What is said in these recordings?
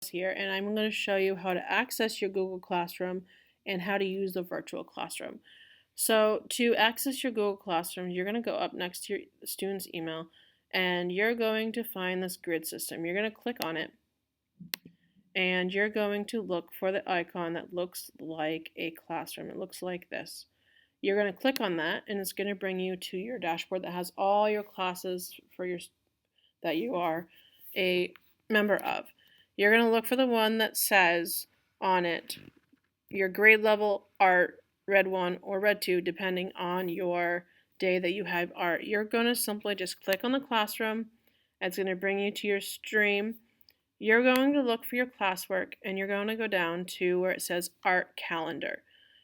here, and I'm going to show you how to access your Google Classroom and how to use the virtual classroom. So to access your Google Classroom, you're going to go up next to your student's email and you're going to find this grid system. You're going to click on it and you're going to look for the icon that looks like a classroom. It looks like this. You're going to click on that and it's going to bring you to your dashboard that has all your classes for your that you are a member of. You're going to look for the one that says on it your grade level art, red 1 or red 2, depending on your day that you have art. You're going to simply just click on the classroom. It's going to bring you to your stream. You're going to look for your classwork and you're going to go down to where it says art calendar.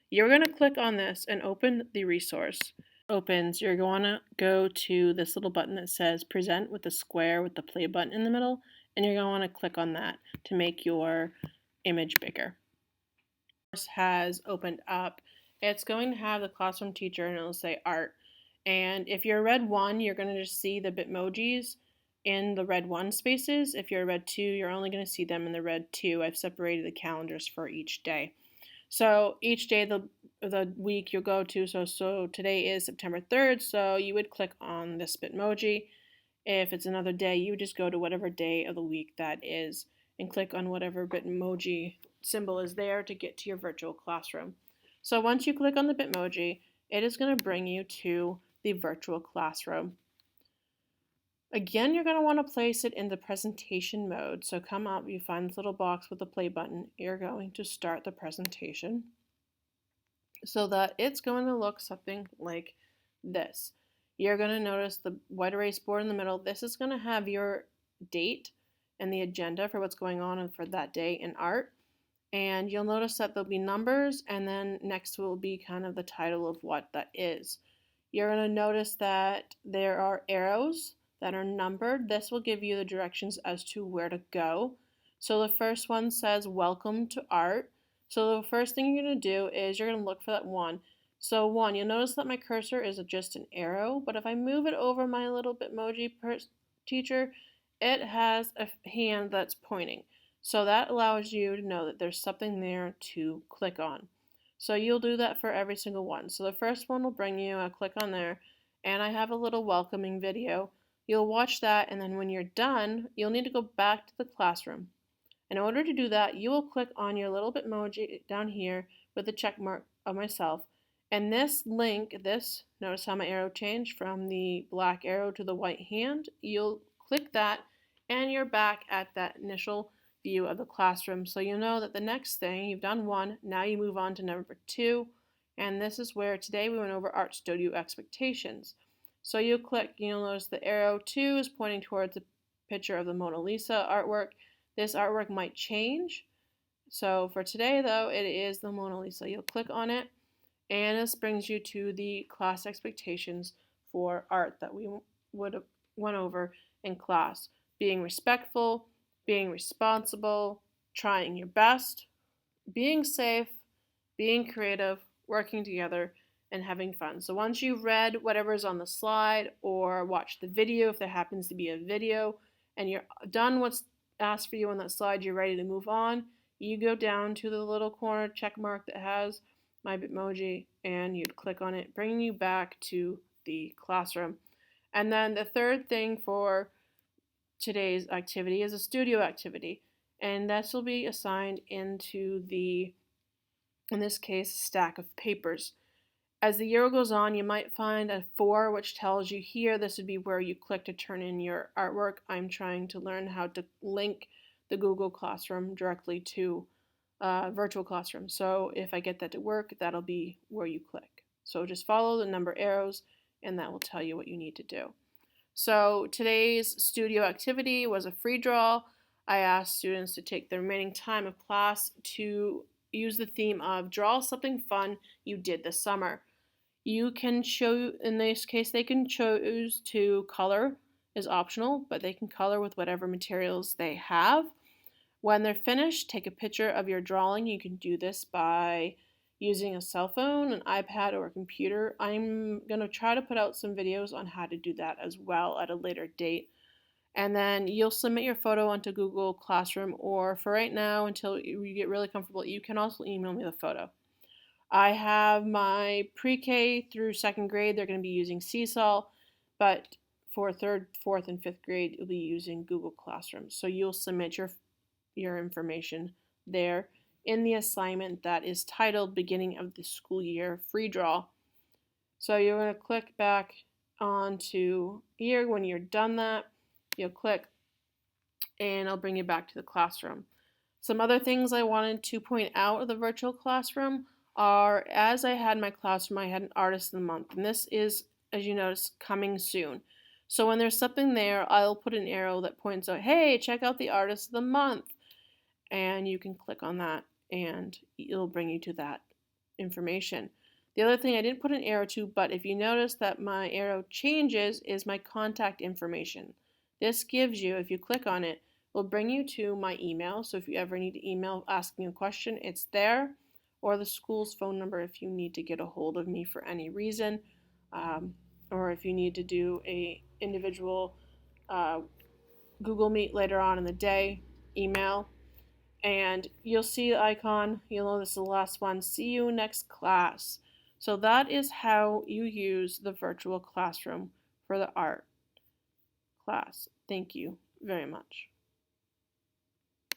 You're going to click on this and open the resource. Opens, you're going to go to this little button that says present with the square with the play button in the middle, and you're going to want to click on that to make your image bigger. Has opened up. It's going to have the classroom teacher and it'll say art. And if you're red 1, you're going to just see the Bitmojis in the red 1 spaces. If you're red 2, you're only going to see them in the red 2. I've separated the calendars for each day. So each day the week you'll go to, so today is September 3rd, so you would click on this Bitmoji. If it's another day, you would just go to whatever day of the week that is and click on whatever Bitmoji symbol is there to get to your virtual classroom. So once you click on the Bitmoji, it is going to bring you to the virtual classroom. Again, you're going to want to place it in the presentation mode. So come up, you find this little box with the play button. You're going to start the presentation so that it's going to look something like this. You're going to notice the white erase board in the middle. This is going to have your date and the agenda for what's going on for that day in art. And you'll notice that there'll be numbers and then next will be kind of the title of what that is. You're going to notice that there are arrows that are numbered. This will give you the directions as to where to go. So the first one says welcome to art. So the first thing you're going to do is you're going to look for that 1. So 1, you'll notice that my cursor is just an arrow, but if I move it over my little Bitmoji teacher, it has a hand that's pointing. So that allows you to know that there's something there to click on. So you'll do that for every single one. So the first one will bring you, I'll click on there, and I have a little welcoming video. You'll watch that, and then when you're done, you'll need to go back to the classroom. In order to do that, you will click on your little Bitmoji down here with the check mark of myself. And this link, notice how my arrow changed from the black arrow to the white hand. You'll click that, and you're back at that initial view of the classroom. So you know that the next thing, you've done 1, now you move on to number 2. And this is where today we went over Art Studio Expectations. So you'll click, you'll notice the arrow 2 is pointing towards the picture of the Mona Lisa artwork. This artwork might change. So for today though, it is the Mona Lisa. You'll click on it and this brings you to the class expectations for art that we would have went over in class. Being respectful, being responsible, trying your best, being safe, being creative, working together, and having fun. So once you've read whatever's on the slide or watched the video, if there happens to be a video, and you're done what's asked for you on that slide, you're ready to move on, you go down to the little corner check mark that has my Bitmoji and you'd click on it, bringing you back to the classroom. And then the third thing for today's activity is a studio activity, and this will be assigned into the, in this case, stack of papers. As the year goes on, you might find a 4 which tells you here this would be where you click to turn in your artwork. I'm trying to learn how to link the Google Classroom directly to virtual classroom. So if I get that to work, that'll be where you click. So just follow the number arrows and that will tell you what you need to do. So today's studio activity was a free draw. I asked students to take the remaining time of class to use the theme of draw something fun you did this summer. You can show, in this case, they can choose to color is optional, but they can color with whatever materials they have. When they're finished, take a picture of your drawing. You can do this by using a cell phone, an iPad, or a computer. I'm going to try to put out some videos on how to do that as well at a later date. And then you'll submit your photo onto Google Classroom, or for right now, until you get really comfortable, you can also email me the photo. I have my pre-K through second grade, they're going to be using Seesaw, but for third, fourth, and fifth grade, you'll be using Google Classroom. So you'll submit your information there in the assignment that is titled Beginning of the School Year Free Draw. So you're going to click back onto here. When you're done that, you'll click and I'll bring you back to the classroom. Some other things I wanted to point out of the virtual classroom are, as I had my classroom, I had an artist of the month, and this is, as you notice, coming soon. So when there's something there, I'll put an arrow that points out, hey, check out the artist of the month, and you can click on that and it'll bring you to that information. The other thing I didn't put an arrow to, but if you notice that my arrow changes, is my contact information. This gives you, if you click on it, will bring you to my email. So if you ever need to email asking a question, it's there, or the school's phone number if you need to get a hold of me for any reason, or if you need to do a individual Google Meet later on in the day, email. And you'll see the icon, you'll know this is the last one. See you next class. So that is how you use the virtual classroom for the art class. Thank you very much.